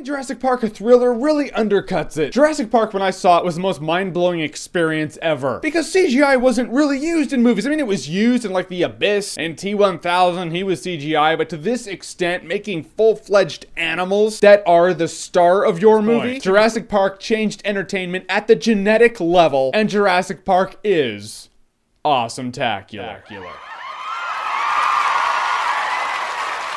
Jurassic Park a thriller really undercuts it. Jurassic Park, when I saw it, was the most mind-blowing experience ever. Because CGI wasn't really used in movies. I mean, it was used in like The Abyss and T-1000, he was CGI, but to this extent, making full-fledged animals that are the star of your movie, Jurassic Park changed entertainment at the genetic level, and Jurassic Park is awesome-tacular.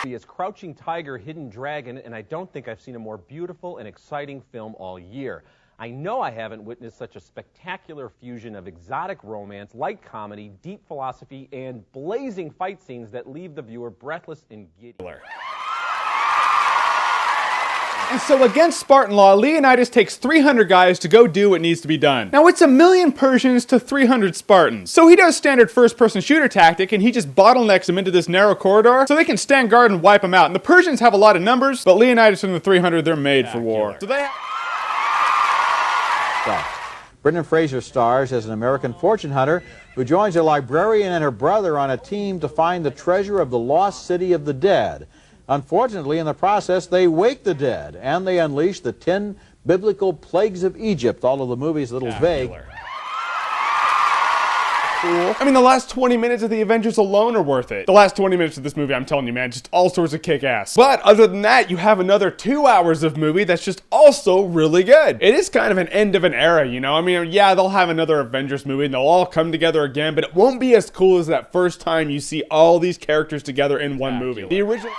Is Crouching Tiger, Hidden Dragon, and I don't think I've seen a more beautiful and exciting film all year. I know I haven't witnessed such a spectacular fusion of exotic romance, light comedy, deep philosophy, and blazing fight scenes that leave the viewer breathless and giddy. And so against Spartan law, Leonidas takes 300 guys to go do what needs to be done. Now it's 1,000,000 Persians to 300 Spartans. So he does standard first-person shooter tactic and he just bottlenecks them into this narrow corridor so they can stand guard and wipe them out. And the Persians have a lot of numbers, but Leonidas and the 300, they're made for war. So Brendan Fraser stars as an American fortune hunter who joins a librarian and her brother on a team to find the treasure of the lost city of the dead. Unfortunately, in the process, they wake the dead, and they unleash the 10 biblical plagues of Egypt. All of the movies a little vague. Cool. I mean, the last 20 minutes of the Avengers alone are worth it. The last 20 minutes of this movie, I'm telling you, man, just all sorts of kick-ass. But other than that, you have another 2 hours of movie that's just also really good. It is kind of an end of an era, you know? I mean, yeah, they'll have another Avengers movie and they'll all come together again, but it won't be as cool as that first time you see all these characters together in one movie. The original...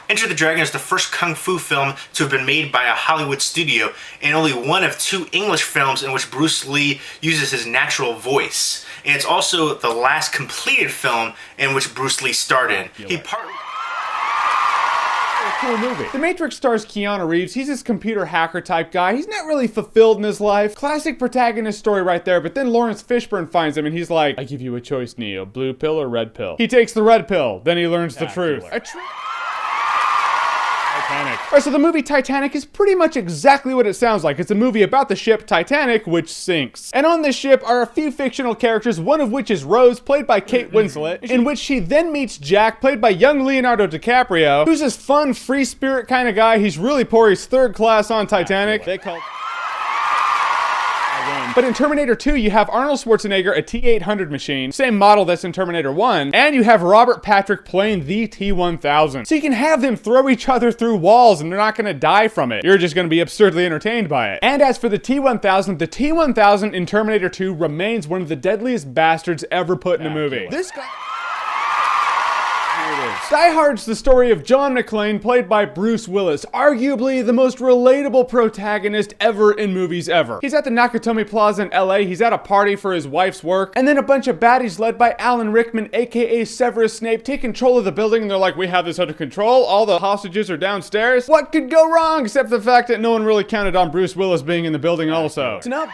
Enter the Dragon is the first kung fu film to have been made by a Hollywood studio, and only one of 2 English films in which Bruce Lee uses his natural voice. And it's also the last completed film in which Bruce Lee starred in. Cool movie. The Matrix stars Keanu Reeves. He's this computer hacker type guy. He's not really fulfilled in his life. Classic protagonist story right there, but then Lawrence Fishburne finds him and he's like, I give you a choice, Neo. Blue pill or red pill? He takes the red pill. Then he learns the truth. Alright, so the movie Titanic is pretty much exactly what it sounds like. It's a movie about the ship Titanic, which sinks. And on this ship are a few fictional characters, one of which is Rose, played by Kate Winslet, in which she then meets Jack, played by young Leonardo DiCaprio, who's this fun, free spirit kind of guy. He's really poor. He's third class on Titanic. But in Terminator 2, you have Arnold Schwarzenegger, a T-800 machine, same model that's in Terminator 1, and you have Robert Patrick playing the T-1000. So you can have them throw each other through walls and they're not gonna die from it. You're just gonna be absurdly entertained by it. And as for the T-1000 in Terminator 2 remains one of the deadliest bastards ever put in a movie. This guy... Die Hard's the story of John McClane, played by Bruce Willis, arguably the most relatable protagonist ever in movies ever. He's at the Nakatomi Plaza in LA, he's at a party for his wife's work, and then a bunch of baddies led by Alan Rickman, aka Severus Snape, take control of the building and they're like, we have this under control, all the hostages are downstairs. What could go wrong except the fact that no one really counted on Bruce Willis being in the building also? It's not...